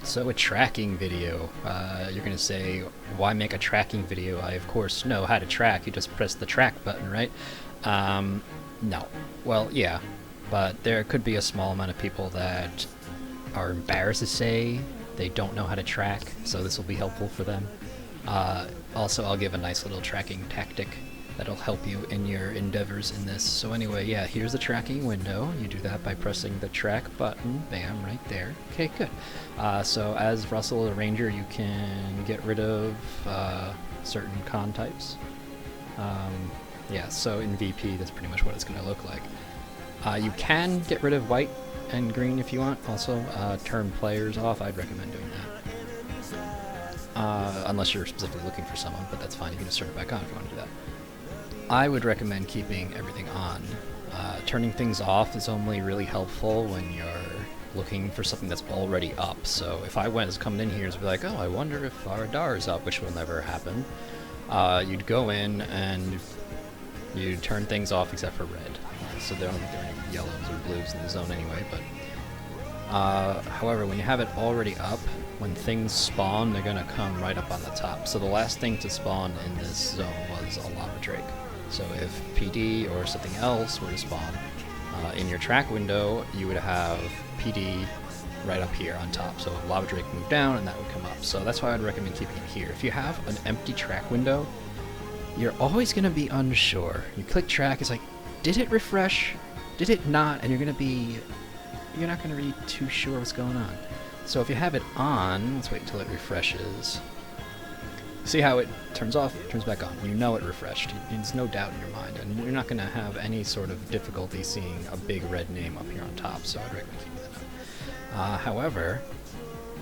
So a tracking video. You're gonna say, why make a tracking video? I of course know how to track. You just press the track button, right? No. Well, yeah, but there could be a small amount of people that are embarrassed to say they don't know how to track, so this will be helpful for them. Also, I'll give a nice little tracking tactic that'll help you in your endeavors in this. So anyway, yeah, here's the tracking window. You do that by pressing the track button, bam, right there. Okay, good. So as Russell the Ranger, you can get rid of certain con types. Yeah, so in VP, that's pretty much what it's going to look like. You can get rid of white and green if you want. Also, turn players off. I'd recommend doing that. Unless you're specifically looking for someone, but that's fine. You can just turn it back on if you want to do that. I would recommend keeping everything on. Turning things off is only really helpful when you're looking for something that's already up. So if I was coming in here and be like, oh, I wonder if our Dar is up, which will never happen, you'd go in and you'd turn things off except for red. So there don't think there are any yellows or blues in the zone anyway, but however, when you have it already up, when things spawn, they're gonna come right up on the top. So the last thing to spawn in this zone was a lava drake. So if PD or something else were to spawn in your track window, you would have PD right up here on top. So lava drake moved down and that would come up. So that's why I'd recommend keeping it here. If you have an empty track window, you're always gonna be unsure. You click track, it's like, did it refresh? Did it not? And you're not gonna be too sure what's going on. So if you have it on, let's wait until it refreshes. See how it turns off, turns back on. You know it refreshed. There's no doubt in your mind, and you're not gonna have any sort of difficulty seeing a big red name up here on top, so I'd recommend keeping that up. However,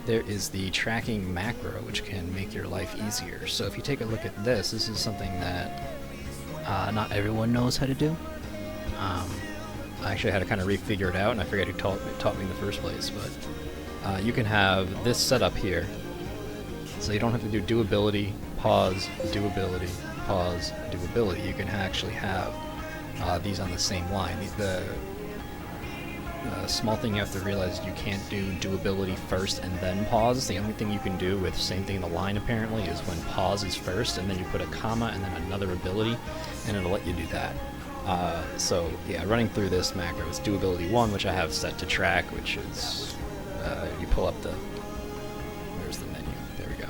there is the tracking macro, which can make your life easier. So if you take a look at this is something that not everyone knows how to do. I actually had to kind of refigure it out, and I forget who taught me in the first place, but you can have this set up here. So you don't have to do ability, pause, do ability, pause, do ability. You can actually have these on the same line. The small thing you have to realize is you can't do ability first and then pause. The only thing you can do with same thing in the line apparently is when pause is first and then you put a comma and then another ability, and it'll let you do that. So yeah, running through this macro is do ability 1, which I have set to track, which is you pull up the, where's the menu? There we go.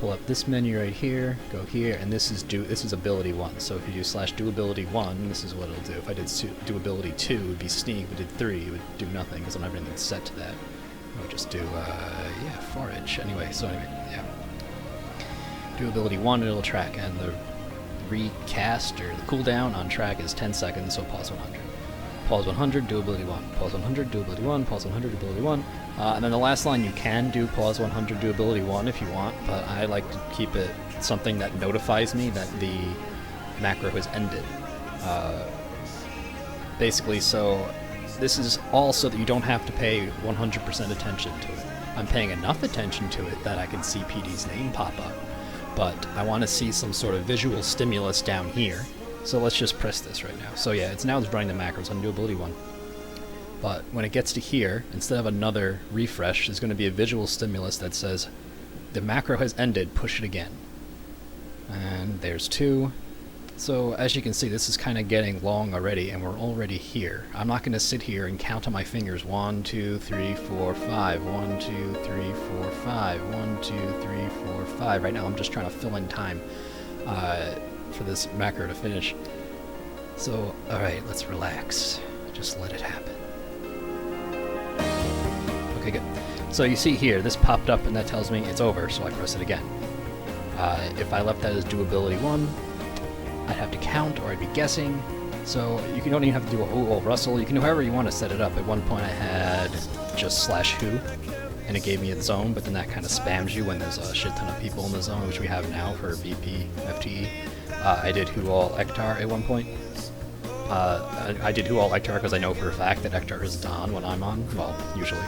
Pull up this menu right here, go here, and this is ability 1. So if you do /do ability 1, this is what it'll do. If I did do ability 2, it would be sneak. If I did 3, it would do nothing because I don't have anything set to that. I would just do yeah, forage. Anyway, so anyway, yeah. Do ability 1, it'll track, and the recast or the cooldown on track is 10 seconds, so pause 100. Pause 100, do ability 1. Pause 100, do ability 1. Pause 100, do ability 1. And then the last line, you can do pause 100, do ability 1 if you want, but I like to keep it something that notifies me that the macro has ended. Basically, so this is all so that you don't have to pay 100% attention to it. I'm paying enough attention to it that I can see PD's name pop up, but I want to see some sort of visual stimulus down here. So let's just press this right now. So yeah, it's running the macros on do ability 1. But when it gets to here, instead of another refresh, there's going to be a visual stimulus that says, the macro has ended, push it again. And there's 2. So as you can see, this is kind of getting long already, and we're already here. I'm not going to sit here and count on my fingers, 1, 2, 3, 4, 5, 1, 2, 3, 4, 5, 1, 2, 3, 4, 5. Right now I'm just trying to fill in time for this macro to finish. So, alright, let's relax. Just let it happen. Okay, good. So you see here, this popped up and that tells me it's over, so I press it again. If I left that as do ability 1, I'd have to count or I'd be guessing. So you don't even have to do a who or Russell. You can do however you want to set it up. At one point I had just /who, and it gave me a zone, but then that kind of spams you when there's a shit ton of people in the zone, which we have now for VP FTE. I did who all Ektar at one point. I did who all Ektar because I know for a fact that Ektar isn't on when I'm on. Well, usually.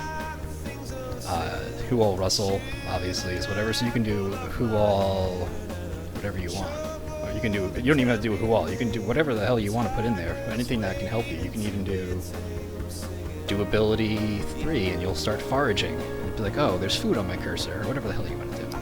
Who all Russell, obviously, is whatever. So you can do who all whatever you want. Or you don't even have to do who all. You can do whatever the hell you want to put in there. Anything that can help you. You can even do ability 3 and you'll start foraging. And be like, oh, there's food on my cursor, or whatever the hell you want to do.